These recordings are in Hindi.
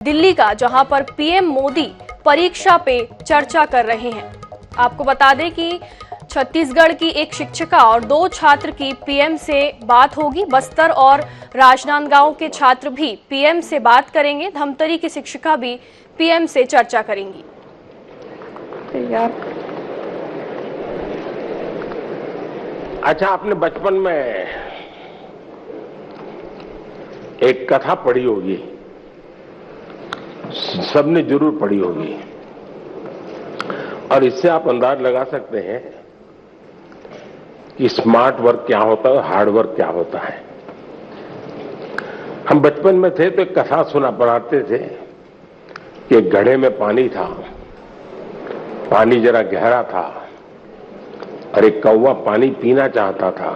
दिल्ली का, जहां पर पीएम मोदी परीक्षा पे चर्चा कर रहे हैं। आपको बता दें कि छत्तीसगढ़ की एक शिक्षिका और 2 छात्र की पीएम से बात होगी। बस्तर और राजनांदगांव के छात्र भी पीएम से बात करेंगे। धमतरी की शिक्षिका भी पीएम से चर्चा करेंगी। अच्छा, आपने बचपन में एक कथा पढ़ी होगी, सबने जरूर पढ़ी होगी, और इससे आप अंदाज लगा सकते हैं कि स्मार्ट वर्क क्या होता है, हार्ड वर्क क्या होता है। हम बचपन में थे तो एक कथा सुना पढ़ाते थे कि एक घड़े में पानी था, पानी जरा गहरा था और एक कौवा पानी पीना चाहता था,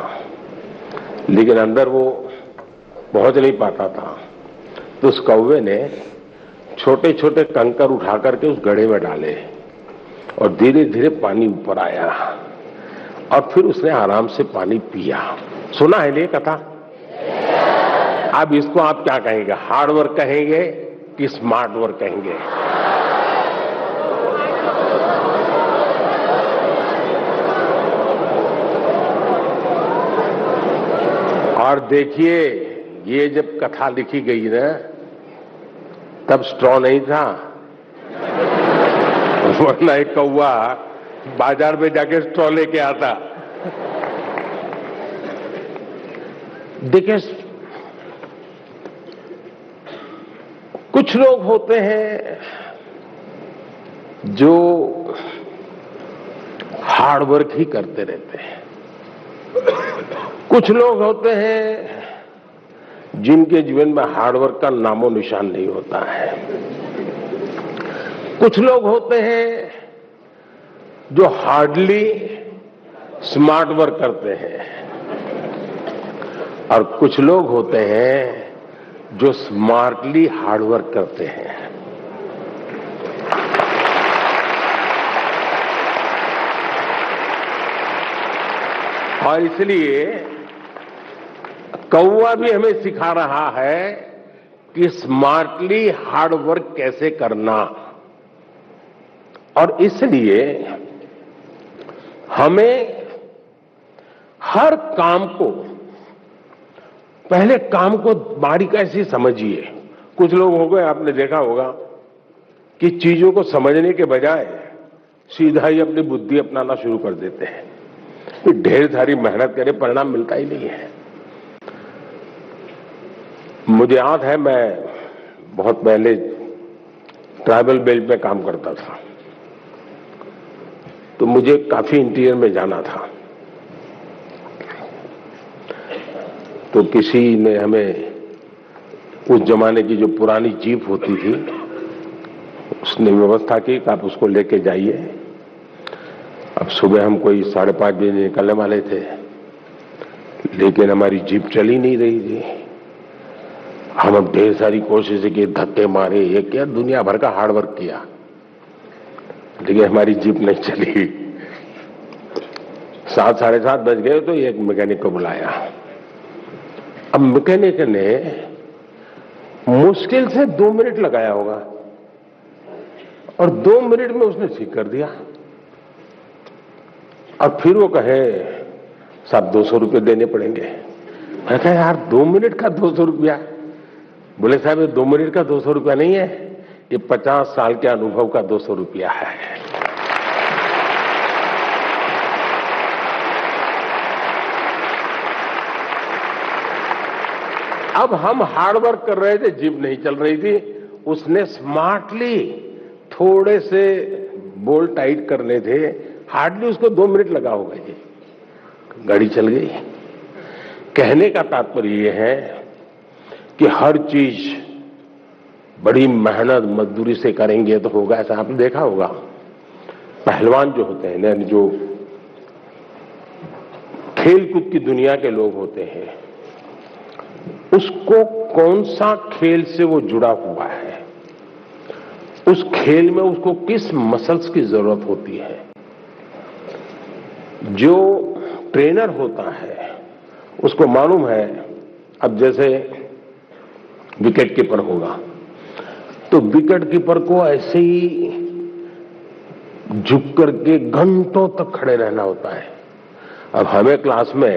लेकिन अंदर वो पहुंच नहीं पाता था। तो उस कौवे ने छोटे छोटे कंकर उठा करके उस घड़े में डाले और धीरे धीरे पानी ऊपर आया और फिर उसने आराम से पानी पिया। सुना है ये कथा? अब इसको आप क्या कहेंगे, हार्ड वर्क कहेंगे कि स्मार्ट वर्क कहेंगे? और देखिए, ये जब कथा लिखी गई ना, तब स्ट्रॉ नहीं था, वरना एक कौवा बाजार में जाके स्ट्रॉ लेके आता। देखिए, कुछ लोग होते हैं जो हार्ड वर्क ही करते रहते हैं, कुछ लोग होते हैं जिनके जीवन में हार्ड वर्क का नामो निशान नहीं होता है, कुछ लोग होते हैं जो हार्डली स्मार्ट वर्क करते हैं, और कुछ लोग होते हैं जो स्मार्टली हार्ड वर्क करते हैं। और इसलिए कौवा भी हमें सिखा रहा है कि स्मार्टली हार्ड वर्क कैसे करना। और इसलिए हमें हर काम को, पहले काम को बारीकी से समझिए। कुछ लोग हो गए, आपने देखा होगा कि चीजों को समझने के बजाय सीधा ही अपनी बुद्धि अपनाना शुरू कर देते हैं, फिर ढेर सारी मेहनत करे, परिणाम मिलता ही नहीं है। मुझे याद है, मैं बहुत पहले ट्राइबल बेल्ट में काम करता था, तो मुझे काफी इंटीरियर में जाना था। तो किसी ने हमें, उस जमाने की जो पुरानी जीप होती थी, उसने व्यवस्था की कि आप उसको लेके जाइए। अब सुबह हम कोई 5:30 बजे निकलने वाले थे, लेकिन हमारी जीप चली नहीं रही थी। हम अब ढेर सारी कोशिश की, धक्के मारे, ये किया, दुनिया भर का हार्ड वर्क किया, लेकिन हमारी जीप नहीं चली। 7, 7:30 बज गए तो एक मैकेनिक को बुलाया। अब मैकेनिक ने मुश्किल से 2 मिनट लगाया होगा और 2 मिनट में उसने ठीक कर दिया। और फिर वो कहे, साहब 200 रुपये देने पड़ेंगे। मैं कहा, यार 2 मिनट का 200 रुपया? बोले, साहब ये 2 मिनट का 200 रुपया नहीं है, ये 50 साल के अनुभव का 200 रुपया है। अब हम हार्ड वर्क कर रहे थे, जीप नहीं चल रही थी, उसने स्मार्टली थोड़े से बोल्ट टाइट करने थे, हार्डली उसको 2 मिनट लगा होगा जी, गाड़ी चल गई। कहने का तात्पर्य यह है कि हर चीज बड़ी मेहनत मजदूरी से करेंगे तो होगा ऐसा? आपने देखा होगा, पहलवान जो होते हैं ना, जो खेल कूद की दुनिया के लोग होते हैं, उसको कौन सा खेल से वो जुड़ा हुआ है, उस खेल में उसको किस मसल्स की जरूरत होती है, जो ट्रेनर होता है उसको मालूम है। अब जैसे विकेट कीपर होगा तो विकेट कीपर को ऐसे ही झुक करके घंटों तक खड़े रहना होता है। अब हमें क्लास में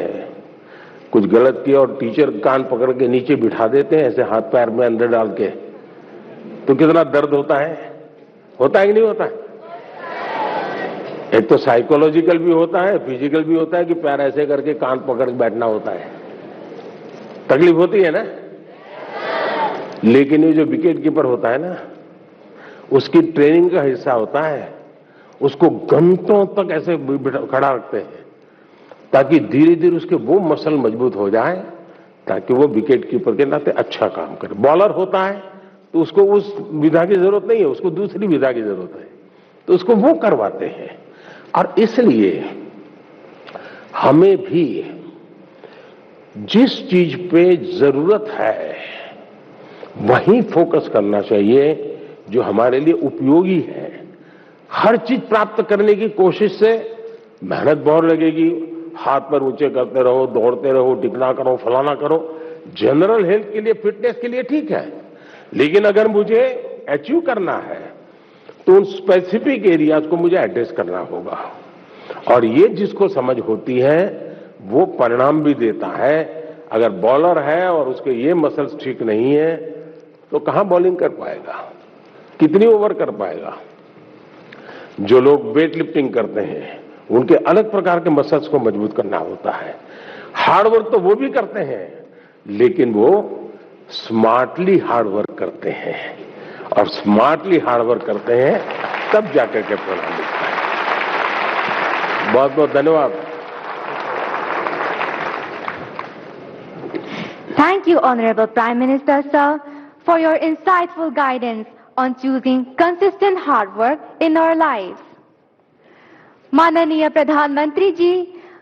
कुछ गलत किया और टीचर कान पकड़ के नीचे बिठा देते हैं ऐसे हाथ पैर में अंदर डाल के, तो कितना दर्द होता है कि नहीं होता है? एक तो साइकोलॉजिकल भी होता है, फिजिकल भी होता है कि पैर ऐसे करके कान पकड़ के बैठना होता है, तकलीफ होती है ना। लेकिन ये जो विकेट कीपर होता है ना, उसकी ट्रेनिंग का हिस्सा होता है, उसको घंटों तक ऐसे खड़ा रखते हैं ताकि धीरे धीरे उसके वो मसल मजबूत हो जाए ताकि वो विकेट कीपर के नाते अच्छा काम करे। बॉलर होता है तो उसको उस विधा की जरूरत नहीं है, उसको दूसरी विधा की जरूरत है, तो उसको वो करवाते हैं। और इसलिए हमें भी जिस चीज पे जरूरत है वहीं फोकस करना चाहिए जो हमारे लिए उपयोगी है। हर चीज प्राप्त करने की कोशिश से मेहनत बहुत लगेगी, हाथ पर ऊंचे करते रहो, दौड़ते रहो, टिकना करो, फलाना करो, जनरल हेल्थ के लिए, फिटनेस के लिए ठीक है। लेकिन अगर मुझे अचीव करना है तो उन स्पेसिफिक एरियाज को मुझे एड्रेस करना होगा, और ये जिसको समझ होती है वो परिणाम भी देता है। अगर बॉलर है और उसके ये मसल्स ठीक नहीं है तो कहां बॉलिंग कर पाएगा, कितनी ओवर कर पाएगा। जो लोग वेट लिफ्टिंग करते हैं उनके अलग प्रकार के मसल्स को मजबूत करना होता है। हार्ड वर्क तो वो भी करते हैं लेकिन वो स्मार्टली हार्ड वर्क करते हैं, और स्मार्टली हार्ड वर्क करते हैं तब जाकर के परिणाम मिलता है। बहुत बहुत धन्यवाद। Thank you, Honorable Prime Minister, sir, for your insightful guidance on choosing consistent hard work in our lives. माननीय प्रधानमंत्री जी,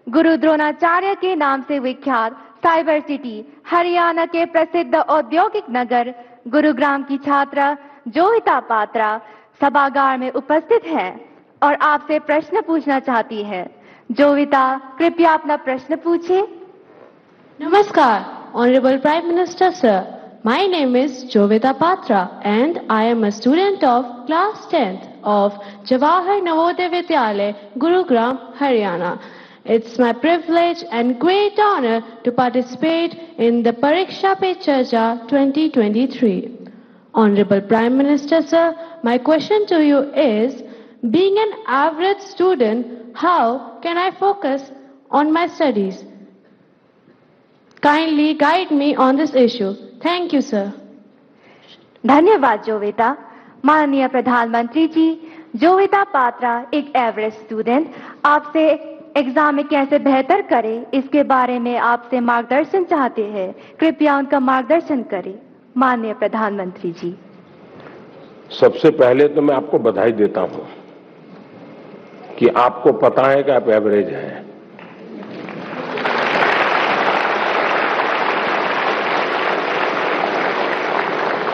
गुरु द्रोणाचार्य के नाम से विख्यात साइबर सिटी हरियाणा के प्रसिद्ध औद्योगिक नगर गुरुग्राम की छात्रा जोविता पात्रा सभागार में उपस्थित है और आपसे प्रश्न पूछना चाहती है। जोविता, कृपया अपना प्रश्न पूछें। Namaskar, Honorable Prime Minister Sir. My name is Jovita Patra and I am a student of class 10th of Jawahar Navodaya Vidyalaya, Gurugram, Haryana. It's my privilege and great honor to participate in the Pariksha Pe Charcha 2023. Honorable Prime Minister Sir, my question to you is, being an average student, how can I focus on my studies? Kindly guide me on this issue. Thank you, sir. धन्यवाद जोविता। माननीय प्रधानमंत्री जी, जोविता पात्रा एक एवरेज स्टूडेंट आपसे एग्जाम में कैसे बेहतर करे इसके बारे में आपसे मार्गदर्शन चाहते हैं। कृपया उनका मार्गदर्शन करें। माननीय प्रधानमंत्री जी। सबसे पहले तो मैं आपको बधाई देता हूं कि आपको पता है कि आप एवरेज हैं।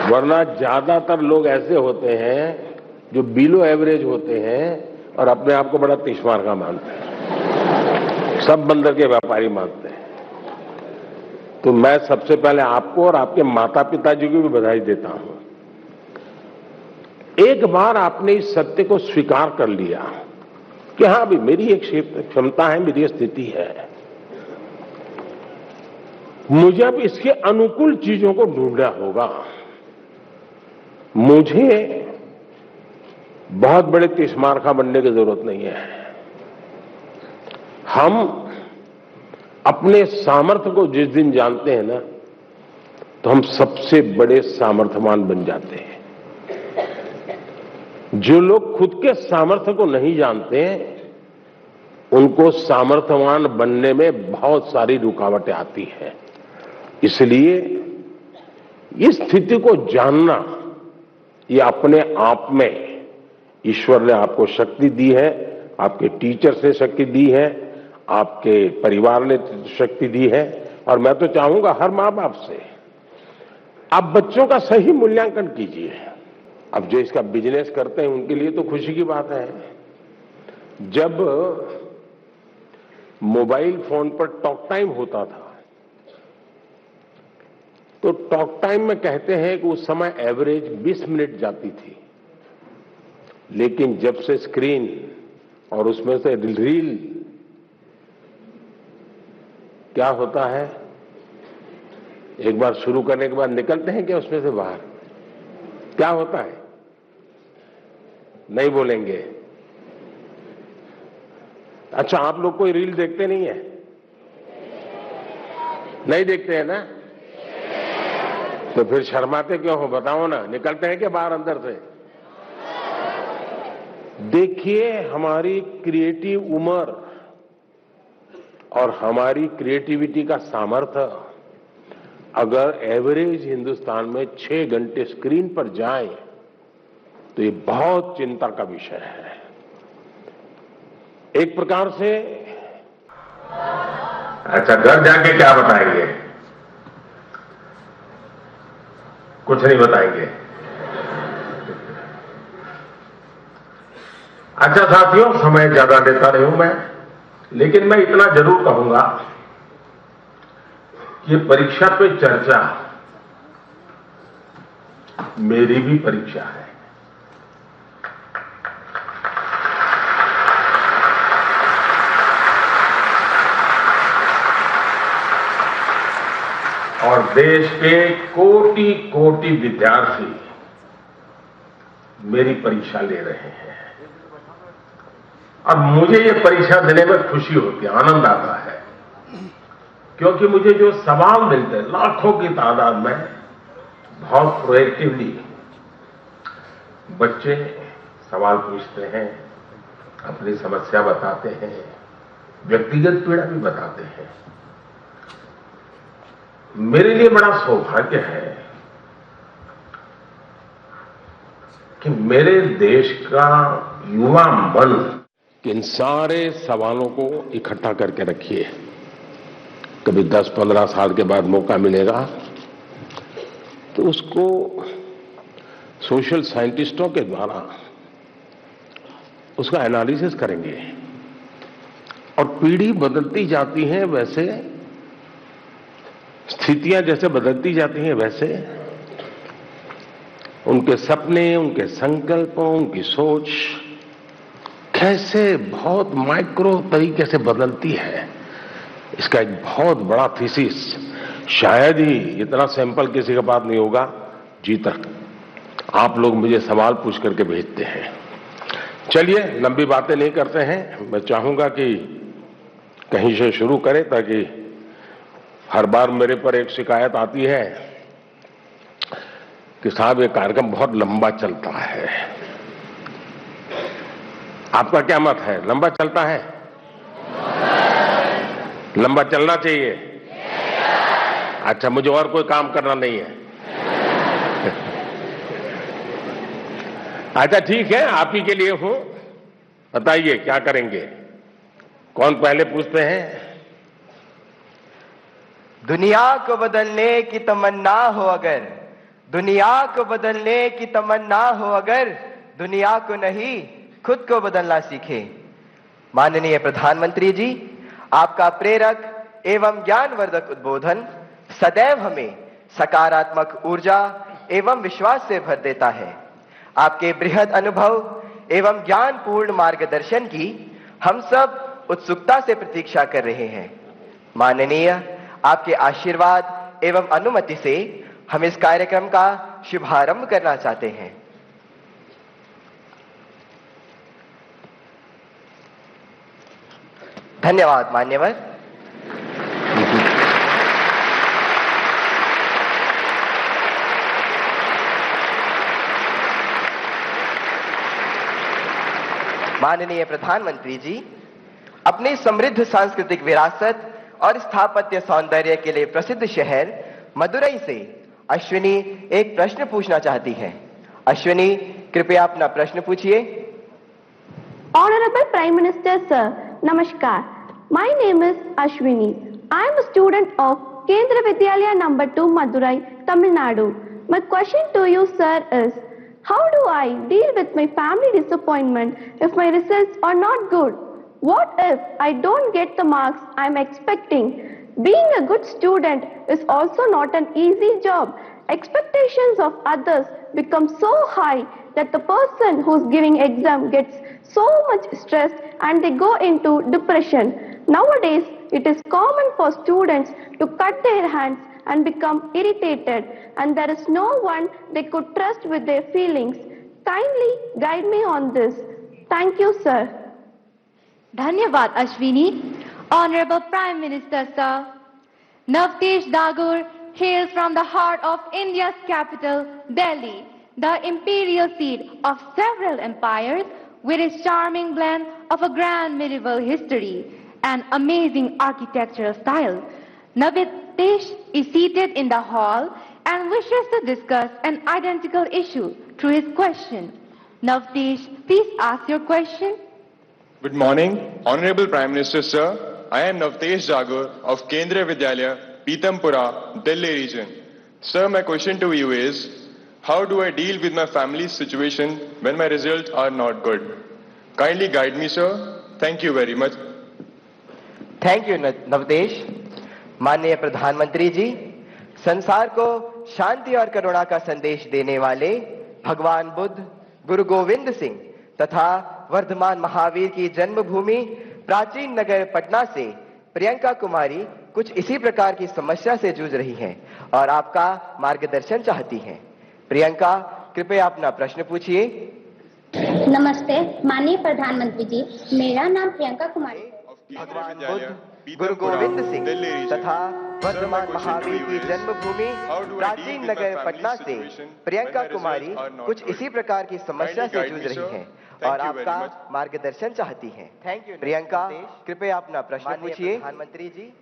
वरना ज्यादातर लोग ऐसे होते हैं जो बिलो एवरेज होते हैं और अपने आप को बड़ा तीसमार का मानते हैं, सब बंदर के व्यापारी मानते हैं। तो मैं सबसे पहले आपको और आपके माता पिताजी को भी बधाई देता हूं। एक बार आपने इस सत्य को स्वीकार कर लिया कि हाँ भी मेरी एक क्षमता है, मेरी स्थिति है, मुझे अब इसके अनुकूल चीजों को ढूंढना होगा। मुझे बहुत बड़े तिस्मारखा बनने की जरूरत नहीं है। हम अपने सामर्थ्य को जिस दिन जानते हैं ना, तो हम सबसे बड़े सामर्थ्यवान बन जाते हैं। जो लोग खुद के सामर्थ्य को नहीं जानते उनको सामर्थ्यवान बनने में बहुत सारी रुकावटें आती हैं। इसलिए इस स्थिति को जानना, ये अपने आप में ईश्वर ने आपको शक्ति दी है, आपके टीचर्स ने शक्ति दी है, आपके परिवार ने शक्ति दी है। और मैं तो चाहूंगा हर मां बाप से आप बच्चों का सही मूल्यांकन कीजिए। अब जो इसका बिजनेस करते हैं उनके लिए तो खुशी की बात है। जब मोबाइल फोन पर टॉक टाइम होता था तो टॉक टाइम में कहते हैं कि उस समय एवरेज 20 मिनट जाती थी, लेकिन जब से स्क्रीन और उसमें से रील, क्या होता है, एक बार शुरू करने के बाद निकलते हैं क्या उसमें से बाहर? क्या होता है? नहीं बोलेंगे। अच्छा, आप लोग कोई रील देखते नहीं है? नहीं देखते हैं ना? तो फिर शर्माते क्यों हो, बताओ ना। निकलते हैं क्या बाहर अंदर से? देखिए, हमारी क्रिएटिव उम्र और हमारी क्रिएटिविटी का सामर्थ्य अगर एवरेज हिंदुस्तान में 6 घंटे स्क्रीन पर जाए तो ये बहुत चिंता का विषय है। एक प्रकार से अच्छा, घर जाके क्या बताएंगे? कुछ नहीं बताएंगे। अच्छा साथियों, समय ज्यादा देता नहीं हूं मैं, लेकिन मैं इतना जरूर कहूंगा कि परीक्षा पे चर्चा मेरी भी परीक्षा है। और देश के कोटि कोटि विद्यार्थी मेरी परीक्षा ले रहे हैं। अब मुझे ये परीक्षा देने में खुशी होती है, आनंद आता है, क्योंकि मुझे जो सवाल मिलते हैं लाखों की तादाद में, बहुत प्रोएक्टिवली बच्चे सवाल पूछते हैं, अपनी समस्या बताते हैं, व्यक्तिगत पीड़ा भी बताते हैं। मेरे लिए बड़ा सौभाग्य है कि मेरे देश का युवा मन इन सारे सवालों को इकट्ठा करके रखिए। कभी 10-15 साल के बाद मौका मिलेगा तो उसको सोशल साइंटिस्टों के द्वारा उसका एनालिसिस करेंगे। और पीढ़ी बदलती जाती है, वैसे स्थितियां जैसे बदलती जाती हैं, वैसे उनके सपने, उनके संकल्पों, उनकी सोच कैसे बहुत माइक्रो तरीके से बदलती है, इसका एक बहुत बड़ा थीसिस शायद ही इतना सैंपल किसी के पास नहीं होगा जी तक। आप लोग मुझे सवाल पूछ करके भेजते हैं। चलिए, लंबी बातें नहीं करते हैं। मैं चाहूंगा कि कहीं से शुरू करें, ताकि हर बार मेरे पर एक शिकायत आती है कि साहब ये कार्यक्रम बहुत लंबा चलता है। आपका क्या मत है? लंबा चलता है? लंबा चलना चाहिए? अच्छा, मुझे और कोई काम करना नहीं है। अच्छा ठीक है, आप ही के लिए हूं। बताइए क्या करेंगे? कौन पहले पूछते हैं? दुनिया को बदलने की तमन्ना हो अगर, दुनिया को बदलने की तमन्ना हो अगर, दुनिया को नहीं खुद को बदलना सीखे। माननीय प्रधानमंत्री जी, आपका प्रेरक एवं ज्ञानवर्धक उद्बोधन सदैव हमें सकारात्मक ऊर्जा एवं विश्वास से भर देता है। आपके बृहद अनुभव एवं ज्ञानपूर्ण मार्गदर्शन की हम सब उत्सुकता से प्रतीक्षा कर रहे हैं। माननीय, आपके आशीर्वाद एवं अनुमति से हम इस कार्यक्रम का शुभारंभ करना चाहते हैं। धन्यवाद मान्यवर। माननीय प्रधानमंत्री जी, अपनी समृद्ध सांस्कृतिक विरासत और स्थापत्य सौंदर्य के लिए प्रसिद्ध शहर मदुरई से अश्विनी एक प्रश्न पूछना चाहती हैं। अश्विनी, कृपया अपना प्रश्न पूछिए। Honorable Prime Minister Sir, Namaskar. My name is Ashwini. I am a student of Kendra Vidyalaya number 2 Madurai, Tamil Nadu. My question to you sir is, how do I deal with my family disappointment if my results are not good? What if I don't get the marks I am expecting? Being a good student is also not an easy job. Expectations of others become so high that the person who's giving exam gets so much stressed and they go into depression. Nowadays, it is common for students to cut their hands and become irritated, and there is no one they could trust with their feelings. Kindly guide me on this. Thank you, sir. Dhanyavad Ashwini. Honorable Prime Minister, sir. Navtesh Dagur hails from the heart of India's capital, Delhi, the imperial seat of several empires, with its charming blend of a grand medieval history and amazing architectural style. Navtesh is seated in the hall and wishes to discuss an identical issue through his question. Navtesh, please ask your question. Good morning, Honorable Prime Minister, sir. I am Navtesh Jagur of Kendriya Vidyalaya, Pitampura, Delhi region. Sir, my question to you is, how do I deal with my family's situation when my results are not good? Kindly guide me, sir. Thank you very much. Thank you Navdesh. माननीय प्रधानमंत्री जी, संसार को शांति और करुणा का संदेश देने वाले भगवान बुद्ध, गुरु गोविंद सिंह तथा वर्धमान महावीर की जन्मभूमि प्राचीन नगर पटना से प्रियंका कुमारी कुछ इसी प्रकार की समस्या से जूझ रही हैं और आपका मार्गदर्शन चाहती हैं। प्रियंका, कृपया अपना प्रश्न पूछिए। नमस्ते माननीय प्रधानमंत्री जी, मेरा नाम प्रियंका कुमारी। भगवान बुद्ध, गुरु गोविंद सिंह तथा वर्धमान महावीर की जन्मभूमि प्राचीन नगर पटना से प्रियंका कुमारी कुछ इसी प्रकार की समस्या से जूझ रही हैं और आपका मार्गदर्शन चाहती हैं। थैंक यू प्रियंका, कृपया अपना प्रश्न पूछिए। प्रधानमंत्री जी,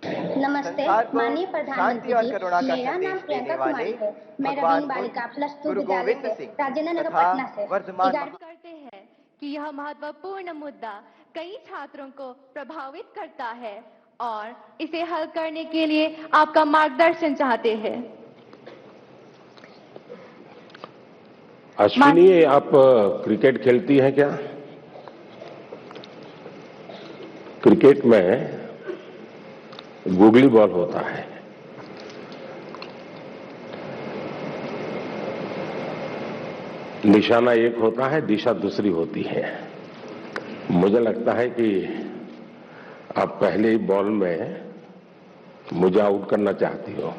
नमस्ते माननीय प्रधानमंत्री जी, मेरा नाम प्रियंका कुमारी है। मैं रवीन बालिका प्लस 2 विद्यालय से राजेंद्र नगर पटना से करते हैं कि यह महत्वपूर्ण मुद्दा कई छात्रों को प्रभावित करता है और इसे हल करने के लिए आपका मार्गदर्शन चाहते हैं। अश्विनी, आप क्रिकेट खेलती हैं क्या? क्रिकेट में गूगली बॉल होता है। निशाना एक होता है, दिशा दूसरी होती है। मुझे लगता है कि आप पहले ही बॉल में मुझे आउट करना चाहती हो।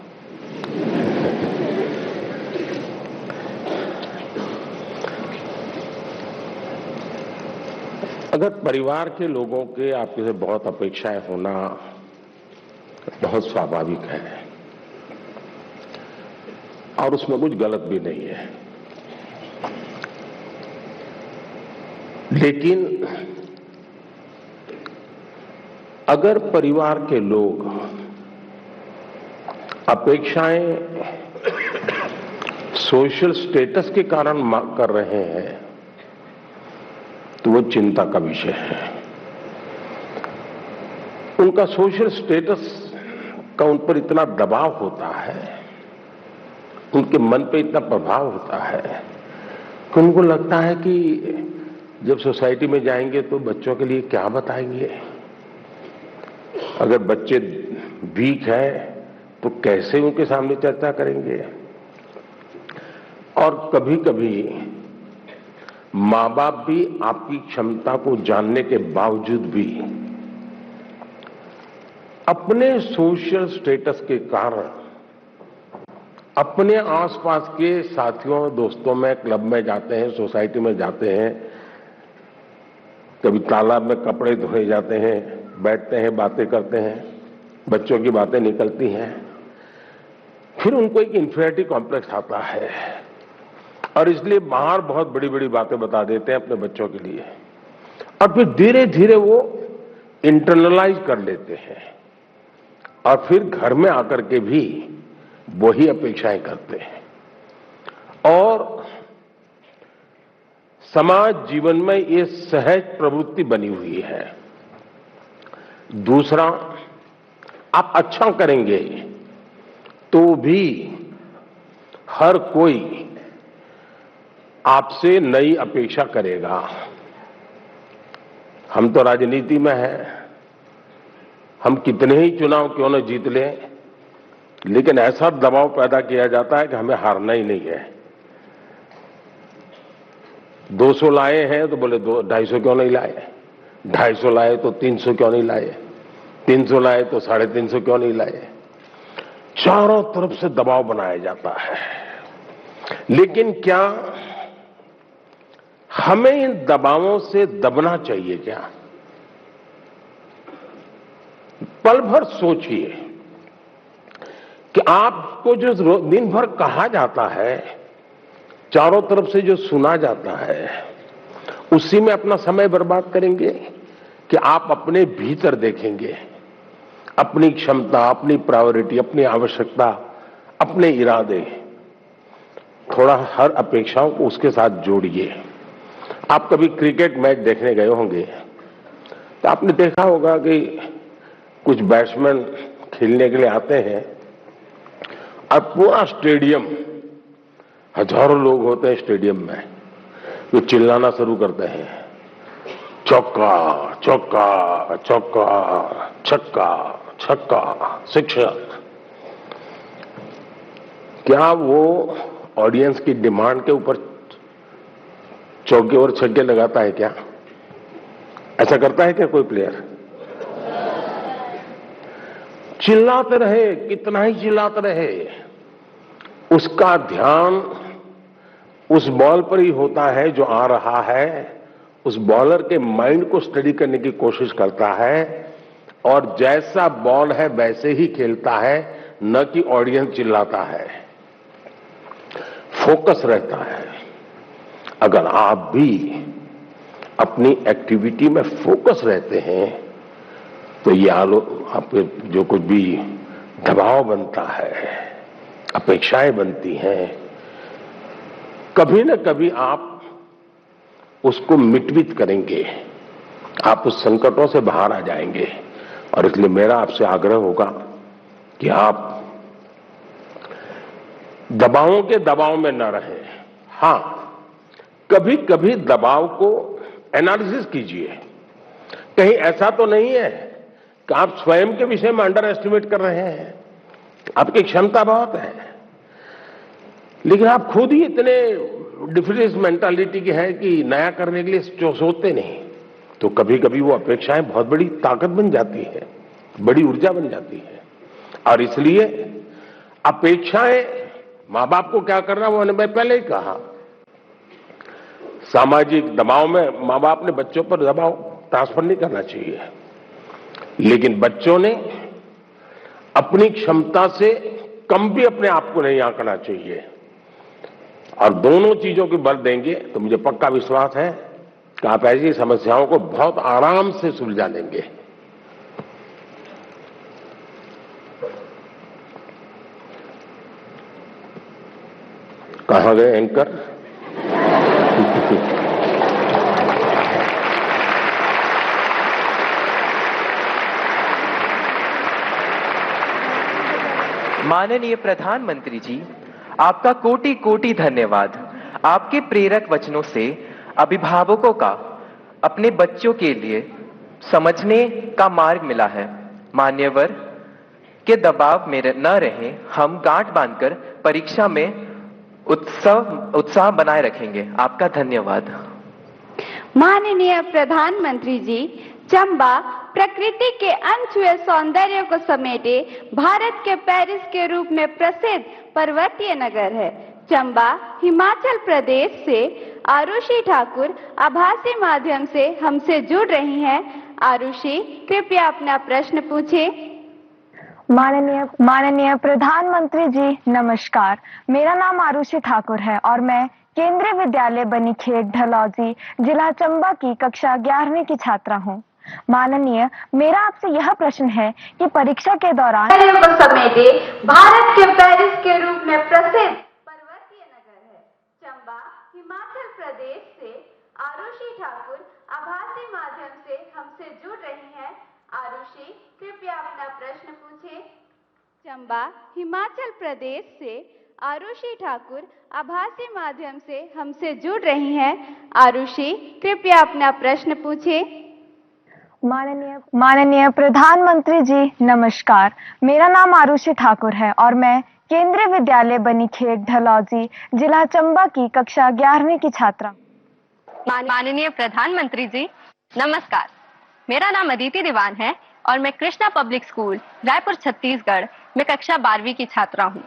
अगर परिवार के लोगों के आपके से बहुत अपेक्षाएं होना बहुत स्वाभाविक है और उसमें कुछ गलत भी नहीं है, लेकिन अगर परिवार के लोग अपेक्षाएं सोशल स्टेटस के कारण कर रहे हैं तो वो चिंता का विषय है। उनका सोशल स्टेटस का उन पर इतना दबाव होता है, उनके मन पे इतना प्रभाव होता है कि उनको लगता है कि जब सोसाइटी में जाएंगे तो बच्चों के लिए क्या बताएंगे, अगर बच्चे वीक है तो कैसे उनके सामने चर्चा करेंगे। और कभी कभी मां बाप भी आपकी क्षमता को जानने के बावजूद भी अपने सोशल स्टेटस के कारण अपने आसपास के साथियों दोस्तों में क्लब में जाते हैं, सोसाइटी में जाते हैं, कभी तालाब में कपड़े धोए जाते हैं, बैठते हैं, बातें करते हैं, बच्चों की बातें निकलती हैं, फिर उनको एक इंफीरियरिटी कॉम्प्लेक्स आता है और इसलिए बाहर बहुत बड़ी बड़ी बातें बता देते हैं अपने बच्चों के लिए और फिर धीरे धीरे वो इंटरनलाइज कर लेते हैं और फिर घर में आकर के भी वही अपेक्षाएं करते हैं और समाज जीवन में ये सहज प्रवृत्ति बनी हुई है। दूसरा, आप अच्छा करेंगे तो भी हर कोई आपसे नई अपेक्षा करेगा। हम तो राजनीति में हैं, हम कितने ही चुनाव क्यों न जीत लें, लेकिन ऐसा दबाव पैदा किया जाता है कि हमें हारना ही नहीं है। 200 लाए हैं तो बोले 250 क्यों नहीं लाए, 250 लाए तो 300 क्यों नहीं लाए, 300 लाए तो 350 क्यों नहीं लाए। चारों तरफ से दबाव बनाया जाता है। लेकिन क्या हमें इन दबावों से दबना चाहिए क्या? पल भर सोचिए कि आपको जो दिन भर कहा जाता है, चारों तरफ से जो सुना जाता है, उसी में अपना समय बर्बाद करेंगे कि आप अपने भीतर देखेंगे, अपनी क्षमता, अपनी प्रायोरिटी, अपनी आवश्यकता, अपने इरादे, थोड़ा हर अपेक्षाओं को उसके साथ जोड़िए। आप कभी क्रिकेट मैच देखने गए होंगे तो आपने देखा होगा कि कुछ बैट्समैन खेलने के लिए आते हैं और पूरा स्टेडियम, हजारों लोग होते हैं स्टेडियम में, वो चिल्लाना शुरू करते हैं, चौका चौका चौका, छक्का छक्का, शिक्षक। क्या वो ऑडियंस की डिमांड के ऊपर चौके और छक्के लगाता है क्या? ऐसा करता है क्या कोई प्लेयर? चिल्लाते रहे, कितना ही चिल्लाते रहे, उसका ध्यान उस बॉल पर ही होता है जो आ रहा है। उस बॉलर के माइंड को स्टडी करने की कोशिश करता है और जैसा बॉल है वैसे ही खेलता है, न कि ऑडियंस चिल्लाता है। फोकस रहता है। अगर आप भी अपनी एक्टिविटी में फोकस रहते हैं तो ये आपके जो कुछ भी दबाव बनता है, अपेक्षाएं बनती हैं, कभी न कभी आप उसको मिटवित करेंगे, आप उस संकटों से बाहर आ जाएंगे। और इसलिए मेरा आपसे आग्रह होगा कि आप दबावों के दबाव में न रहें। हां, कभी कभी दबाव को एनालिसिस कीजिए। कहीं ऐसा तो नहीं है कि आप स्वयं के विषय में अंडर एस्टिमेट कर रहे हैं। आपकी क्षमता बहुत है, लेकिन आप खुद ही इतने डिफरेंस मेंटालिटी के हैं कि नया करने के लिए सोचते नहीं। तो कभी कभी वो अपेक्षाएं बहुत बड़ी ताकत बन जाती है, बड़ी ऊर्जा बन जाती है। और इसलिए अपेक्षाएं, मां बाप को क्या करना वो मैंने पहले ही कहा, सामाजिक दबाव में मां बाप ने बच्चों पर दबाव ट्रांसफर नहीं करना चाहिए, लेकिन बच्चों ने अपनी क्षमता से कम भी अपने आप को नहीं आंकना चाहिए। और दोनों चीजों की बल देंगे तो मुझे पक्का विश्वास है कि आप ऐसी समस्याओं को बहुत आराम से सुलझा लेंगे। कहां गए एंकर? माननीय प्रधानमंत्री जी, आपका कोटि कोटि धन्यवाद। आपके प्रेरक वचनों से अभिभावकों का अपने बच्चों के लिए समझने का मार्ग मिला है। मान्यवर के दबाव में न रहें, हम गांठ बांधकर परीक्षा में उत्साह बनाए रखेंगे। आपका धन्यवाद। माननीय प्रधानमंत्री जी, चंबा प्रकृति के अनछुए सौंदर्य को समेटे भारत के पेरिस के रूप में प्रसिद्ध पर्वतीय नगर है। चंबा हिमाचल प्रदेश से आरुषि ठाकुर आभासी माध्यम से हमसे जुड़ रही हैं। आरुषि, कृपया अपना प्रश्न पूछें। माननीय प्रधानमंत्री जी नमस्कार। मेरा नाम आरुषि ठाकुर है और मैं केंद्रीय विद्यालय बनीखेत ढलौजी, जिला चंबा की कक्षा 11वीं की छात्रा हूँ। माननीय, मेरा आपसे यह प्रश्न है कि परीक्षा के दौरान को समेटे भारत के पेरिस के रूप में प्रसिद्ध पर्वतीय नगर है। चंबा हिमाचल प्रदेश से आरुषि ठाकुर आभासी माध्यम से हमसे जुड़ रही हैं। आरुषि, कृपया अपना प्रश्न पूछें। चंबा हिमाचल प्रदेश से आरुषि ठाकुर आभासी माध्यम से हमसे जुड़ रही हैं। आरुषि, कृपया अपना प्रश्न पूछें। माननीय प्रधानमंत्री जी नमस्कार। मेरा नाम आरुषि ठाकुर है और मैं केंद्रीय विद्यालय बनीखेत ढलौजी जिला चंबा की कक्षा 11वीं की छात्रा। माननीय प्रधानमंत्री जी नमस्कार। मेरा नाम अदिति दीवान है और मैं कृष्णा पब्लिक स्कूल रायपुर छत्तीसगढ़ में कक्षा 12वीं की छात्रा हूँ।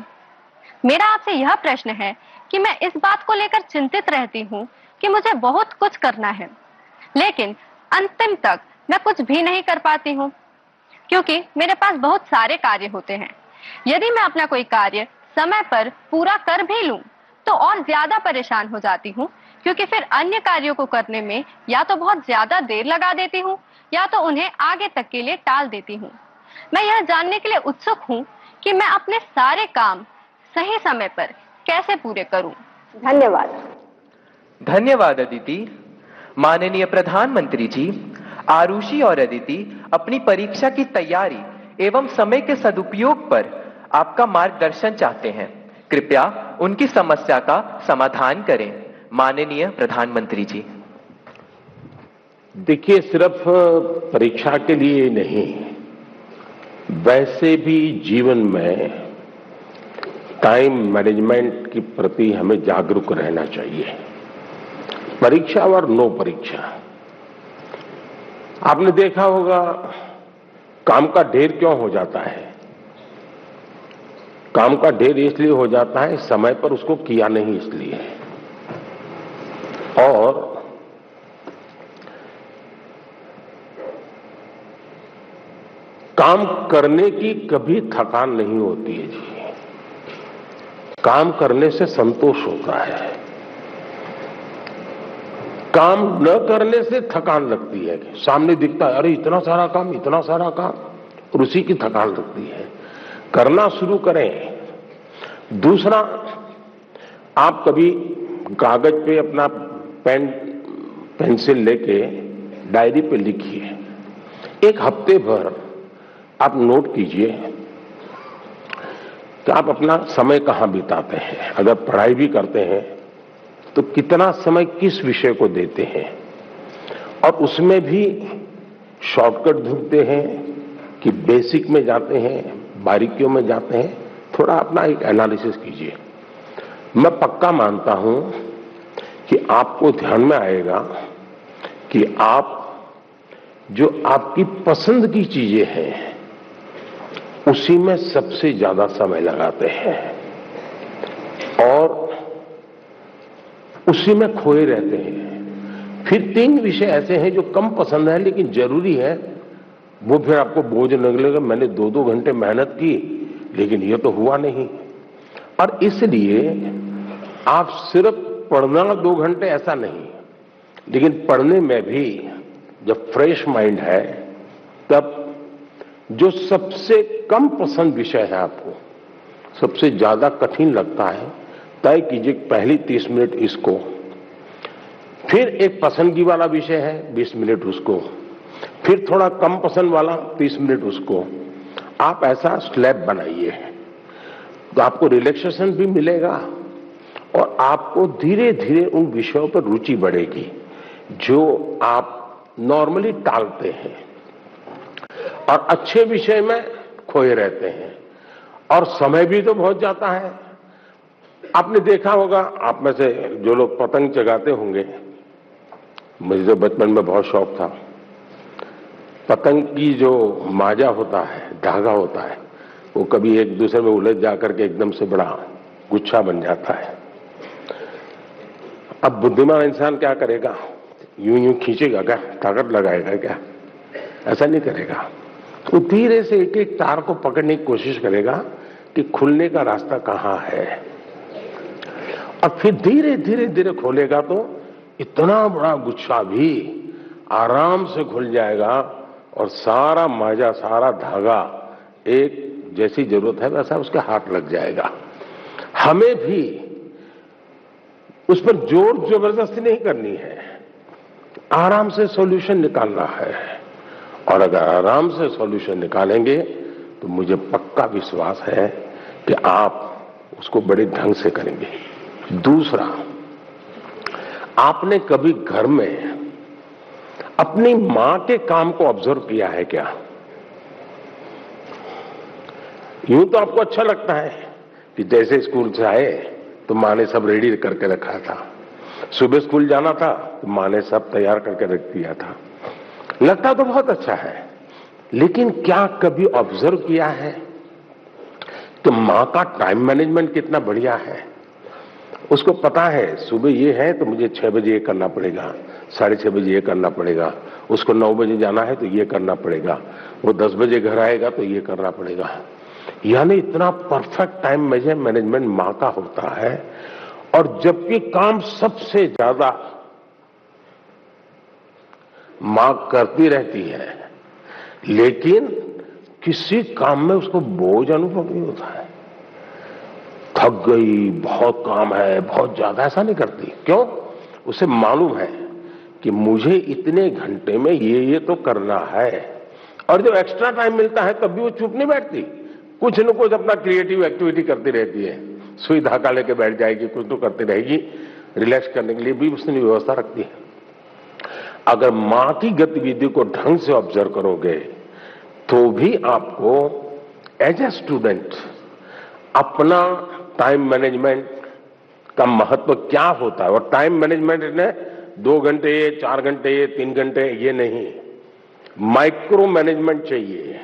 मेरा आपसे यह प्रश्न है कि मैं इस बात को लेकर चिंतित रहती हूँ कि मुझे बहुत कुछ करना है, लेकिन अंतिम तक मैं कुछ भी नहीं कर पाती हूँ क्योंकि मेरे पास बहुत सारे कार्य होते हैं। यदि मैं अपना कोई कार्य समय पर पूरा कर भी लूं तो और ज्यादा परेशान हो जाती हूँ क्योंकि फिर अन्य कार्यों को करने में या तो बहुत ज्यादा देर लगा देती हूँ या तो उन्हें आगे तक के लिए टाल देती हूँ। मैं यह जानने के लिए उत्सुक हूँ कि मैं अपने सारे काम सही समय पर कैसे पूरे करूं। धन्यवाद। धन्यवाद अदिति। माननीय प्रधानमंत्री जी, आरुषि और अदिति अपनी परीक्षा की तैयारी एवं समय के सदुपयोग पर आपका मार्गदर्शन चाहते हैं। कृपया उनकी समस्या का समाधान करें। माननीय प्रधानमंत्री जी। देखिए, सिर्फ परीक्षा के लिए नहीं, वैसे भी जीवन में टाइम मैनेजमेंट के प्रति हमें जागरूक रहना चाहिए। परीक्षा और नो परीक्षा, आपने देखा होगा काम का ढेर क्यों हो जाता है। काम का ढेर इसलिए हो जाता है समय पर उसको किया नहीं इसलिए। और काम करने की कभी थकान नहीं होती है जी। काम करने से संतोष होता है, काम न करने से थकान लगती है। सामने दिखता है अरे इतना सारा काम, इतना सारा काम, और उसी की थकान लगती है। करना शुरू करें। दूसरा, आप कभी कागज पे अपना पेन पेंसिल लेके डायरी पे लिखिए। एक हफ्ते भर आप नोट कीजिए कि आप अपना समय कहां बिताते हैं। अगर पढ़ाई भी करते हैं तो कितना समय किस विषय को देते हैं, और उसमें भी शॉर्टकट ढूंढते हैं कि बेसिक में जाते हैं, बारीकियों में जाते हैं। थोड़ा अपना एक एनालिसिस कीजिए। मैं पक्का मानता हूं कि आपको ध्यान में आएगा कि आप जो आपकी पसंद की चीजें हैं उसी में सबसे ज्यादा समय लगाते हैं और उसी में खोए रहते हैं। फिर 3 विषय ऐसे हैं जो कम पसंद है लेकिन जरूरी है, वो फिर आपको बोझ लगेगा। मैंने 2-2 घंटे मेहनत की लेकिन ये तो हुआ नहीं। और इसलिए आप सिर्फ पढ़ना 2 घंटे ऐसा नहीं, लेकिन पढ़ने में भी जब फ्रेश माइंड है तब जो सबसे कम पसंद विषय है, आपको सबसे ज्यादा कठिन लगता है, तय कीजिए पहली 30 मिनट इसको, फिर एक पसंदगी वाला विषय है 20 मिनट उसको, फिर थोड़ा कम पसंद वाला 30 मिनट उसको। आप ऐसा स्लैब बनाइए तो आपको रिलैक्सेशन भी मिलेगा और आपको धीरे धीरे उन विषयों पर रुचि बढ़ेगी जो आप नॉर्मली टालते हैं और अच्छे विषय में खोए रहते हैं। और समय भी तो बहुत जाता है। आपने देखा होगा, आप में से जो लोग पतंग चगाते होंगे, मुझे तो बचपन में बहुत शौक था। पतंग की जो माजा होता है, धागा होता है, वो कभी एक दूसरे में उलझ जाकर के एकदम से बड़ा गुच्छा बन जाता है। अब बुद्धिमान इंसान क्या करेगा? यूं यूं खींचेगा क्या? ताकत लगाएगा क्या? ऐसा नहीं करेगा। तो धीरे से एक एक तार को पकड़ने की कोशिश करेगा कि खुलने का रास्ता कहां है, और फिर धीरे धीरे धीरे खोलेगा तो इतना बड़ा गुच्छा भी आराम से खुल जाएगा और सारा माजा, सारा धागा एक जैसी जरूरत है वैसा उसके हाथ लग जाएगा। हमें भी उस पर जोर जबरदस्ती नहीं करनी है, आराम से सॉल्यूशन निकालना है। और अगर आराम से सॉल्यूशन निकालेंगे तो मुझे पक्का विश्वास है कि आप उसको बड़े ढंग से करेंगे। दूसरा, आपने कभी घर में अपनी मां के काम को ऑब्जर्व किया है क्या? यूं तो आपको अच्छा लगता है कि जैसे स्कूल से आए तो मां ने सब रेडी करके रखा था, सुबह स्कूल जाना था तो मां ने सब तैयार करके रख दिया था, लगता तो बहुत अच्छा है। लेकिन क्या कभी ऑब्जर्व किया है कि मां का टाइम मैनेजमेंट कितना बढ़िया है? उसको पता है सुबह ये है तो मुझे 6 बजे ये करना पड़ेगा, 6:30 बजे ये करना पड़ेगा, उसको 9 बजे जाना है तो ये करना पड़ेगा, वो 10 बजे घर आएगा तो ये करना पड़ेगा। यानी इतना परफेक्ट टाइम मैनेजमेंट मां का होता है। और जबकि काम सबसे ज्यादा मां करती रहती है, लेकिन किसी काम में उसको बोझ अनुभव नहीं होता है। थक गई, बहुत काम है, बहुत ज्यादा, ऐसा नहीं करती। क्यों? उसे मालूम है कि मुझे इतने घंटे में ये तो करना है। और जब एक्स्ट्रा टाइम मिलता है तब भी वो चुप नहीं बैठती, कुछ न कुछ अपना क्रिएटिव एक्टिविटी करती रहती है। सुई धागा लेके बैठ जाएगी, कुछ तो करती रहेगी, रिलैक्स करने के लिए भी उसने व्यवस्था रखती है। अगर मां की गतिविधि को ढंग से ऑब्जर्व करोगे तो भी आपको एज ए स्टूडेंट अपना टाइम मैनेजमेंट का महत्व क्या होता है। और टाइम मैनेजमेंट ने 2 घंटे, 4 घंटे, 3 घंटे ये नहीं, माइक्रो मैनेजमेंट चाहिए।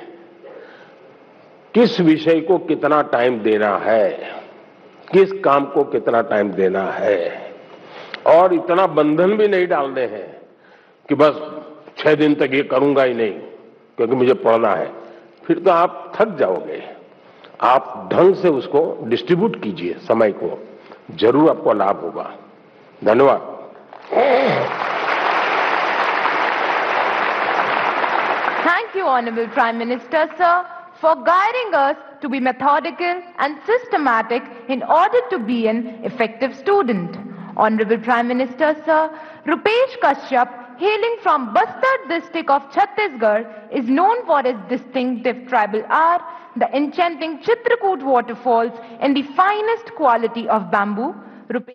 किस विषय को कितना टाइम देना है, किस काम को कितना टाइम देना है, और इतना बंधन भी नहीं डालने हैं कि बस 6 दिन तक ये करूंगा ही नहीं क्योंकि मुझे पढ़ना है। फिर तो आप थक जाओगे। आप ढंग से उसको डिस्ट्रीब्यूट कीजिए समय को, जरूर आपको लाभ होगा। धन्यवाद। Thank you, Honorable Prime Minister, sir, for guiding us to be methodical and systematic in order to be an effective student. Honorable Prime Minister, sir, Rupesh Kashyap, hailing from Bastar district of Chhattisgarh, is known for his distinctive tribal art, the enchanting Chitrakoot waterfalls, and the finest quality of bamboo. Rupesh